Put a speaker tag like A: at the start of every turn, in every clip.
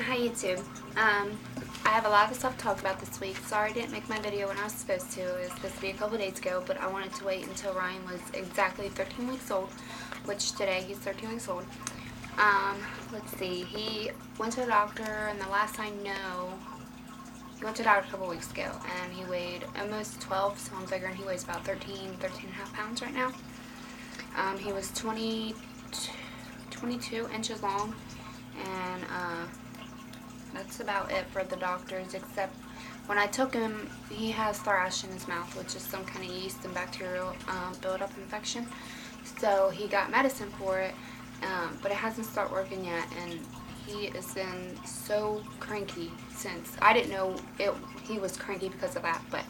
A: Hi YouTube. I have a lot of stuff to talk about this week. Sorry I didn't make my video when I was supposed to. It was supposed to be a couple days ago, but I wanted to wait until Ryan was exactly 13 weeks old, which today he's 13 weeks old. Let's see. He went to the doctor, and the last I know, he went to the doctor a couple weeks ago, and he weighed almost 12, so I'm figuring he weighs about 13 and a half pounds right now. He was 22 inches long, and that's about it for the doctors, except when I took him, he has thrush in his mouth, which is some kind of yeast and bacterial buildup infection. So he got medicine for it, but it hasn't started working yet, and he has been so cranky since. I didn't know he was cranky because of that, but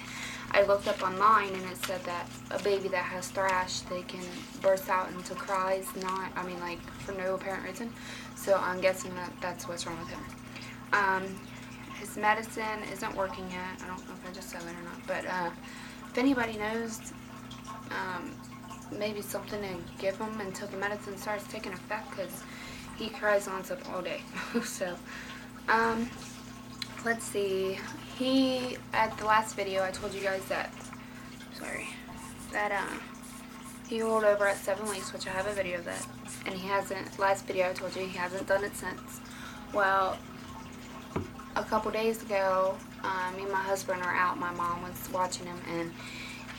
A: I looked up online and it said that a baby that has thrush, they can burst out into cries, like for no apparent reason. So I'm guessing that that's what's wrong with him. His medicine isn't working yet. I don't know if I just said that or not, but if anybody knows, maybe something to give him until the medicine starts taking effect, because he cries nonstop all day. So, let's see. At the last video, I told you guys that, he rolled over at 7 weeks, which I have a video of that, and he hasn't, last video I told you, he hasn't done it since. Well, a couple days ago, me and my husband were out. My mom was watching him, and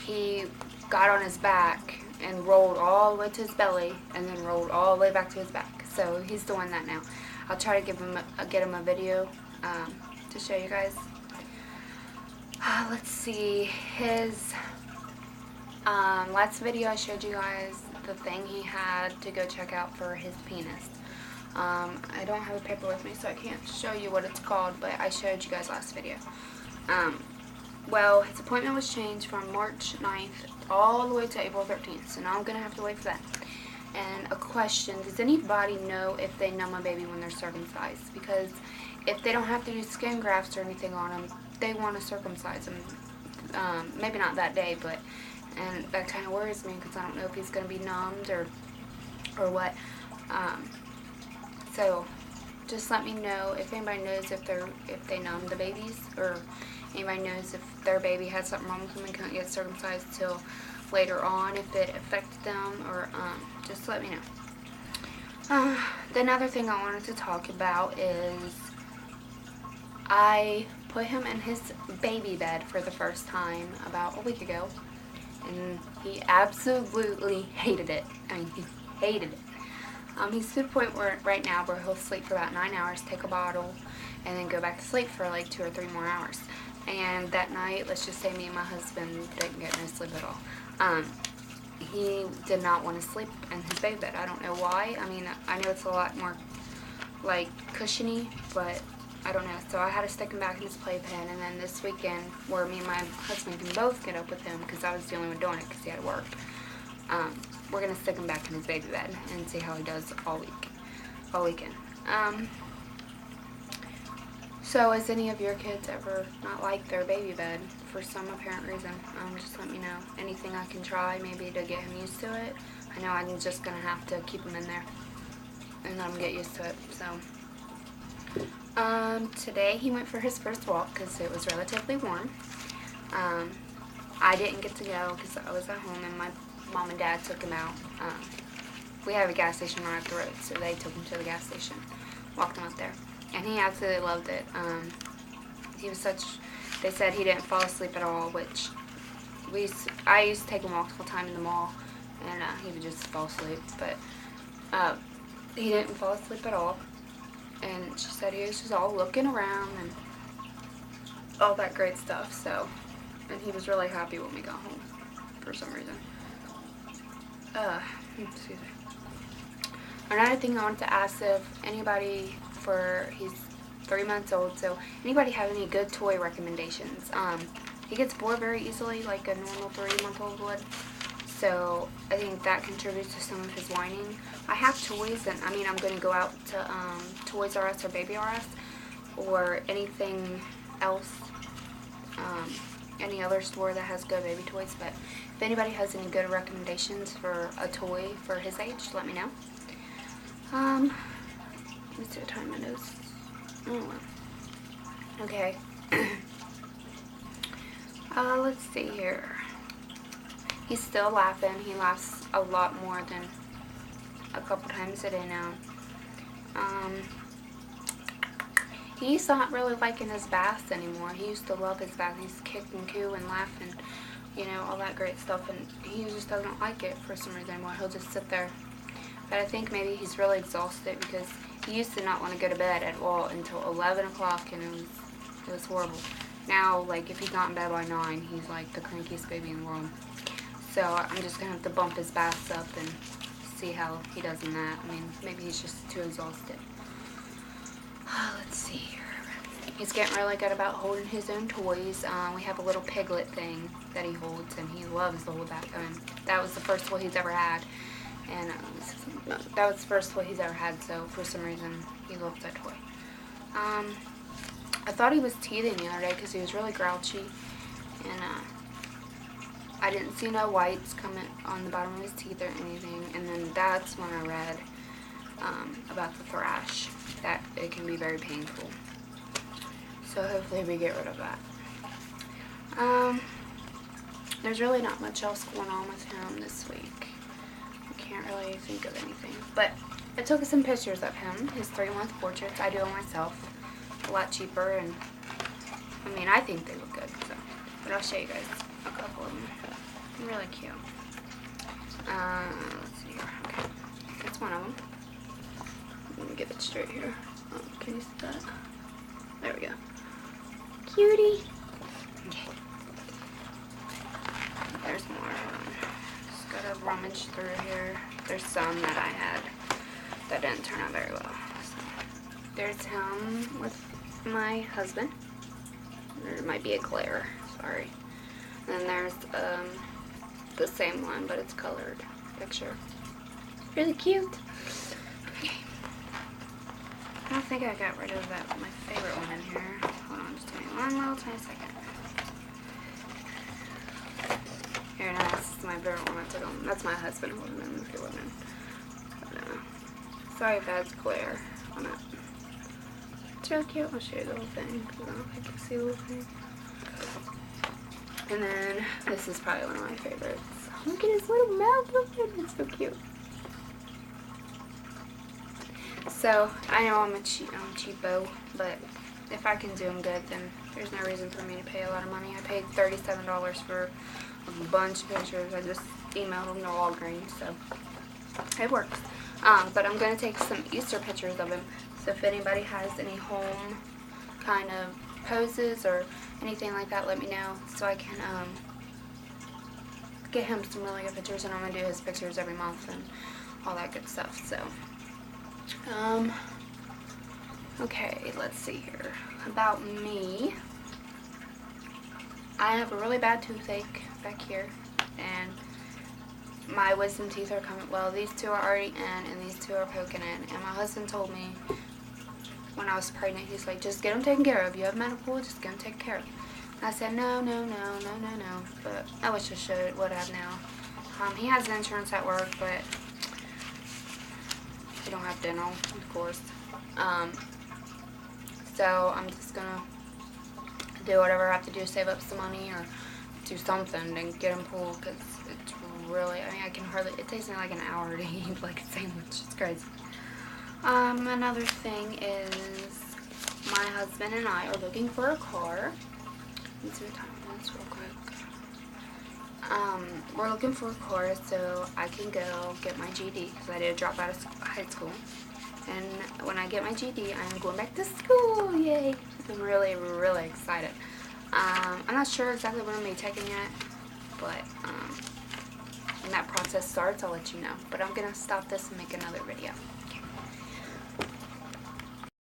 A: he got on his back and rolled all the way to his belly, and then rolled all the way back to his back. So he's doing that now. I'll try to get him a video to show you guys. Let's see. His last video I showed you guys the thing he had to go check out for his penis. I don't have a paper with me, so I can't show you what it's called, but I showed you guys last video. Well, his appointment was changed from March 9th all the way to April 13th, so now I'm going to have to wait for that. And a question, does anybody know if they numb a baby when they're circumcised? Because if they don't have to do skin grafts or anything on them, they want to circumcise them. Maybe not that day, and that kind of worries me, because I don't know if he's going to be numbed or what. So just let me know if anybody knows if they numb the babies, or anybody knows if their baby had something wrong with them and couldn't get circumcised till later on, if it affected them, or just let me know. The other thing I wanted to talk about is I put him in his baby bed for the first time about a week ago, and he absolutely hated it. I mean, he hated it. He's to the point where right now where he'll sleep for about 9 hours, take a bottle, and then go back to sleep for like 2 or 3 more hours. And that night, let's just say me and my husband didn't get no sleep at all. He did not want to sleep in his baby bed. I don't know why. I mean, I know it's a lot more like cushiony, but I don't know. So I had to stick him back in his playpen, and then this weekend, where me and my husband can both get up with him, because I was the only one doing it because he had to work, we're going to stick him back in his baby bed and see how he does all weekend. So has any of your kids ever not liked their baby bed for some apparent reason? Just let me know. Anything I can try maybe to get him used to it. I know I'm just going to have to keep him in there and let him get used to it. So today he went for his first walk because it was relatively warm. I didn't get to go because I was at home, and my mom and dad took him out. We have a gas station right up the road, so they took him to the gas station, walked him up there, and he absolutely loved it. They said he didn't fall asleep at all, which I used to take him walks all the time in the mall, and he would just fall asleep, but he didn't fall asleep at all. And she said he was just all looking around and all that great stuff. So, and he was really happy when we got home for some reason. Excuse me. Another thing I wanted to ask, if anybody, he's 3 months old, so anybody have any good toy recommendations? He gets bored very easily, like a normal 3-month-old would. So I think that contributes to some of his whining. I have toys, and I'm going to go out to Toys R Us or Baby R Us or anything else, any other store that has good baby toys. But if anybody has any good recommendations for a toy for his age, let me know. Let me see what time it is. Oh, well. Okay. Let's see here. He's still laughing. He laughs a lot more than a couple times a day now. He's not really liking his baths anymore. He used to love his bath. He's kick and coo and laugh and, you know, all that great stuff. And he just doesn't like it for some reason anymore. He'll just sit there. But I think maybe he's really exhausted because he used to not want to go to bed at all until 11 o'clock, and it was horrible. Now, like, if he's not in bed by 9, he's like the crankiest baby in the world. So I'm just going to have to bump his baths up and see how he does in that. I mean, maybe he's just too exhausted. Let's see here. He's getting really good about holding his own toys. We have a little piglet thing that he holds, and he loves to hold that. I mean, that was the first toy he's ever had. And that was the first toy he's ever had, so for some reason, he loves that toy. I thought he was teething the other day because he was really grouchy, and I didn't see no whites coming on the bottom of his teeth or anything, and then that's when I read about the thrash, that it can be very painful. So hopefully we get rid of that. There's really not much else going on with him this week. I can't really think of anything. But I took some pictures of him, his 3-month portraits. I do them myself. A lot cheaper, and I mean, I think they look good. So, but I'll show you guys a couple of them. They're really cute. Let's see here. Okay, that's one of them. Let me get it straight here. Oh, can you see that? There we go. Cutie. Okay. There's more. Just gotta rummage through here. There's some that I had that didn't turn out very well. So, there's him with my husband. There might be a glare. Sorry. And then there's the same one, but it's colored picture. Really cute. Okay. I don't think I got rid of that, my favorite one in here. Hold on, just give me one little tiny second. Here, now, this is my favorite one I took home. That's my husband holding him, if you're wondering. Sorry if that's glare on it. It's really cute. I'll show you the whole thing, because I don't know if you can see the whole thing. And then, this is probably one of my favorites. Look at his little mouth. Look at it. It's so cute. So, I know I'm cheapo, but if I can do them good, then there's no reason for me to pay a lot of money. I paid $37 for a bunch of pictures. I just emailed them to Walgreens, so it works. But I'm going to take some Easter pictures of him. So if anybody has any home kind of poses or anything like that, let me know so I can get him some really good pictures. And I'm going to do his pictures every month and all that good stuff. So, okay, let's see here. About me, I have a really bad toothache back here, and my wisdom teeth are coming. Well, these two are already in, and these two are poking in. And my husband told me when I was pregnant, he's like, just get them taken care of. You have menopause, just get them taken care of. And I said, no. But I wish I should. What I have now. He has insurance at work, but we don't have dental, of course. So I'm just gonna do whatever I have to do, save up some money or do something and get them pulled, because it's really, I mean, I can hardly, it takes me like an hour to eat like a sandwich. It's crazy. Another thing is my husband and I are looking for a car. Let's see what time it is real quick. We're looking for a car so I can go get my GED, because I did drop out of high school. And when I get my GED, I'm going back to school. Yay! I'm really, really excited. I'm not sure exactly what I'm going to be taking yet, but when that process starts, I'll let you know. But I'm going to stop this and make another video.